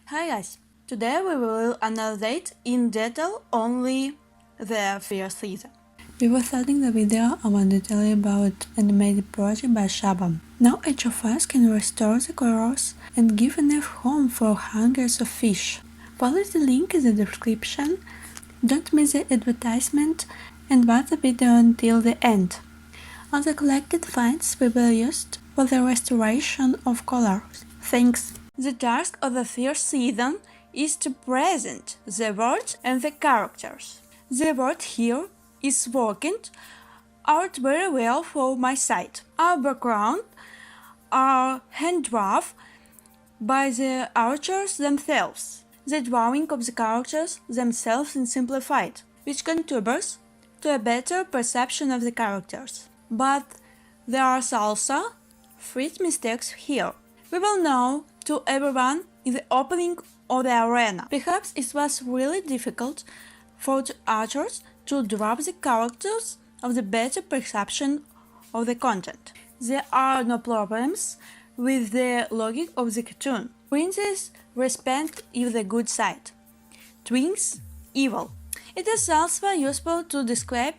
Hi guys, today we will analyze in detail only the first season. Before starting the video, I want to tell you about animated project by Shabam. Now each of us can restore the corals and give enough home for hundreds of fish. Follow the link in the description, don't miss the advertisement, and watch the video until the end. All the collected finds will be used for the restoration of corals. Thanks! The task of the first season is to present the words and the characters. The word here is working out very well for my site. Our background are hand drawn by the archers themselves. The drawing of the characters themselves is simplified, which contributes to a better perception of the characters. But there are also 3 mistakes here. We will know to everyone in the opening of the arena. Perhaps it was really difficult for the archers to draw the characters of the better perception of the content. There are no problems with the logic of the cartoon. Princes respect is the good side, twins evil. It is also useful to describe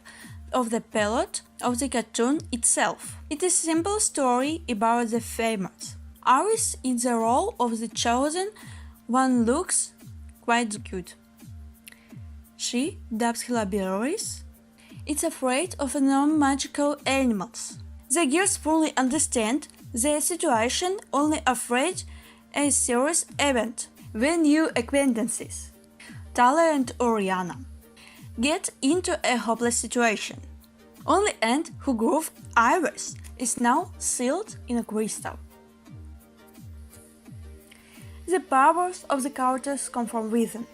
of the plot of the cartoon itself. It is a simple story about the famous. Aris in the role of the chosen one looks quite good. She dubs Lolirock. It's afraid of non-magical animals. The girls fully understand the situation, only afraid a serious event. When new acquaintances, Tala and Oriana, get into a hopeless situation. Only Ant, who grew Iris, is now sealed in a crystal. The powers of the characters come from within.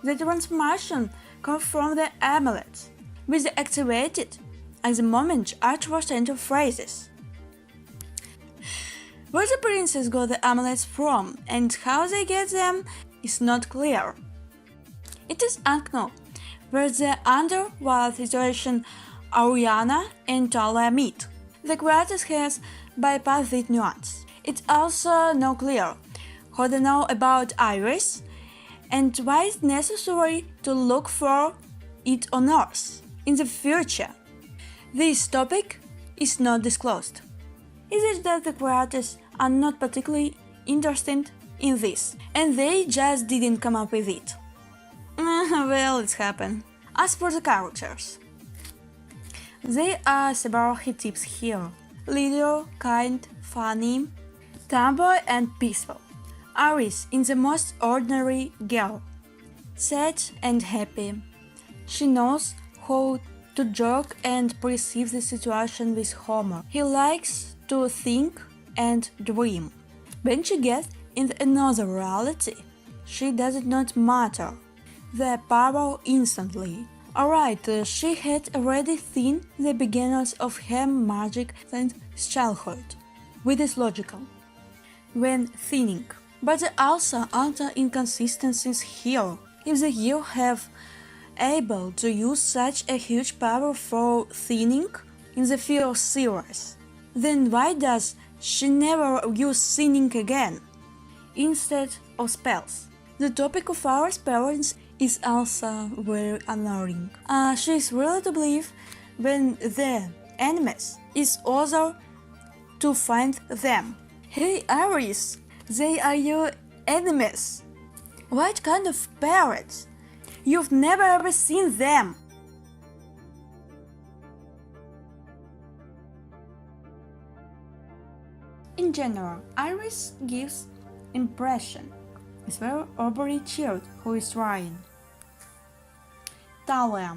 The transformation comes from the amulets, which are activated at the moment archers enter phrases. Where the princess got the amulets from and how they get them is not clear. It is unknown where the underworld situation Oriana and Talia meet. The creator has bypassed this nuance. It's also not clear how they know about Iris and why it's necessary to look for it on Earth in the future. This topic is not disclosed. Is it that the creators are not particularly interested in this and they just didn't come up with it? Well, it's happened. As for the characters, there are several hit tips here: leader, kind, funny, tomboy and peaceful. Iris is the most ordinary girl, sad and happy. She knows how to joke and perceive the situation with humor. He likes to think and dream. When she gets in another reality, she does not matter. The power instantly. Alright, she had already seen the beginnings of her magic since childhood, which is logical when thinning. But there are also other inconsistencies here. If the hero have able to use such a huge power for thinning in the first series, then why does she never use thinning again instead of spells? The topic of our parents is also very annoying. She is really to believe when the enemies is other to find them. Hey Iris, they are your enemies. What kind of parrots? You've never ever seen them. In general, Iris gives impression is very overly chilled who is trying. Talia,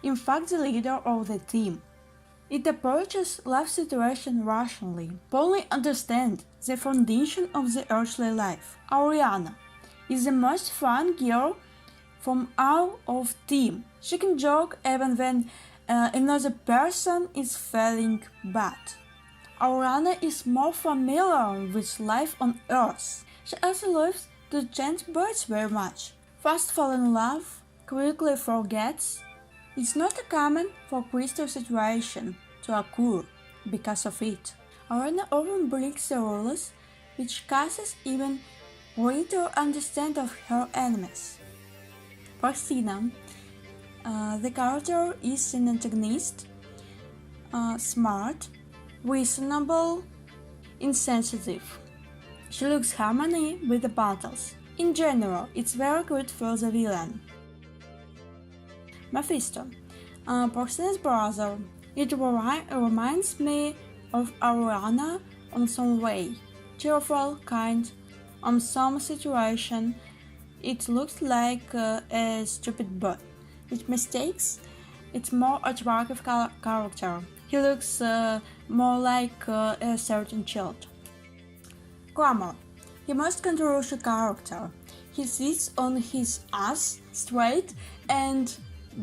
in fact the leader of the team. It approaches life situation rationally, fully understand the foundation of the earthly life. Oriana is the most fun girl from all of team. She can joke even when another person is feeling bad. Oriana is more familiar with life on Earth. She also loves to change birds very much. Fast fall in love, quickly forgets. It's not common for crystal situation to occur because of it. Oriana often breaks the rules, which causes even read or understand of her enemies. Porcina, the character is an antagonist, smart, reasonable, insensitive. She looks harmony with the battles. In general, it's very good for the villain. Mephisto, Porcina's brother. It reminds me of Ariana on some way. Cheerful, kind, on some situation. It looks like a stupid boy. With mistakes, it's more attractive character. He looks more like a certain child. Grammar. He most controversial character. He sits on his ass straight and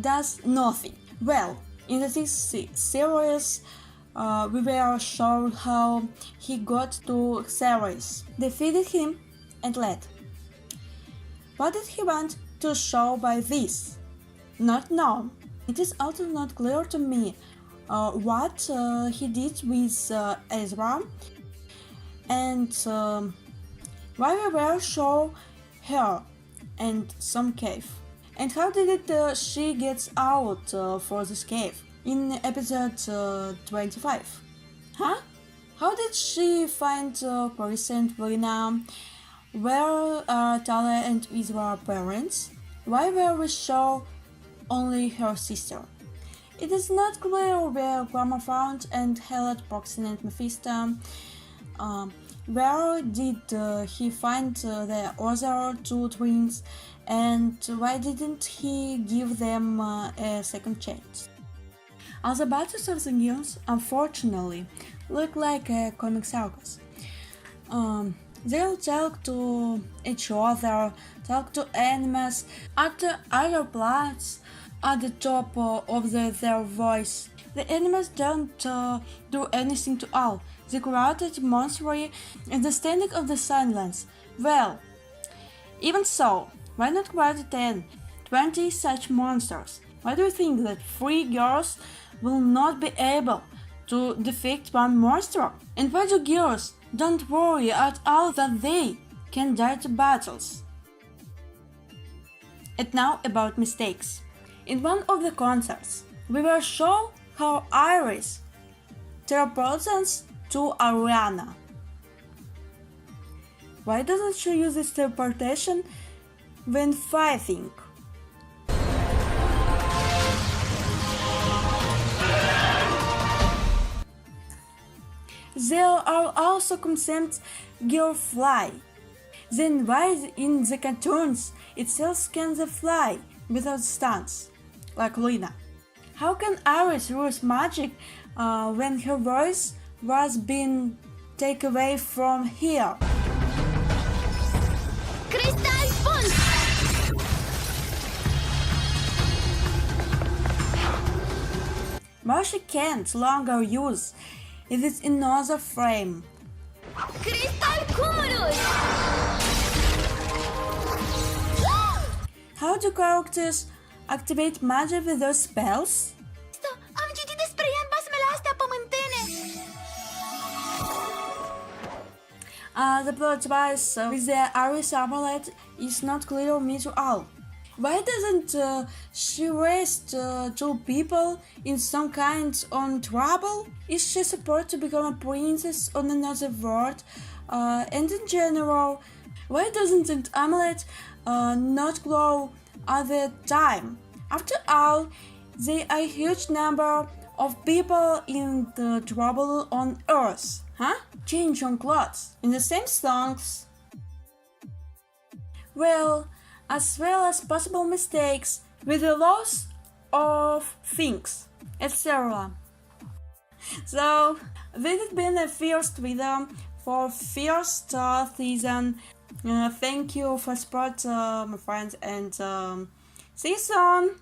does nothing. Well, in this series, we were shown how he got to Ceres. They feeded him and led. What did he want to show by this? Not known. It is also not clear to me what he did with Ezra and why we were show her and some cave. And how did she get out for this cave in episode 25? Huh? How did she find Chris and Lena? Where are Talia and Ezra parents? Why were we show only her sister? It is not clear where Grandma found and held Porcina and Mephisto. Where did he find the other two twins, and why didn't he give them a second chance? All the battles of the news, unfortunately, look like a comic circus. They'll talk to each other, talk to enemies, utter other plots at the top of their voice. The enemies don't do anything to all. They created monstrosity and the standing of the silence. Well, even so, why not create 10, 20 such monsters? Why do you think that 3 girls will not be able to defeat one monster? And why do girls don't worry at all that they can die to battles? And now about mistakes. In one of the concerts, we were shown how Iris teleports to Ariana. Why doesn't she use this teleportation when fighting? There are also concepts girl fly. Then why in the cartoons itself can they fly without stunts, like Lena? How can Iris use magic when her voice was being taken away from her? Crystal Pulse! Why she can't longer use it is another frame. Crystal Cumulus! How do characters activate magic with those spells? Am citit despre ea în basmele astea pământene! The plot device with the Iris amulet is not clear to me to all. Why doesn't she raise 2 people in some kind on trouble? Is she supposed to become a princess on another world? And in general, why doesn't the amulet not glow at the time? After all, there are a huge number of people in the trouble on Earth, huh? Change on clothes in the same songs. Well as possible mistakes with the loss of things, etc. So, this has been the first video for first season. Thank you for support, my friends, and see you soon!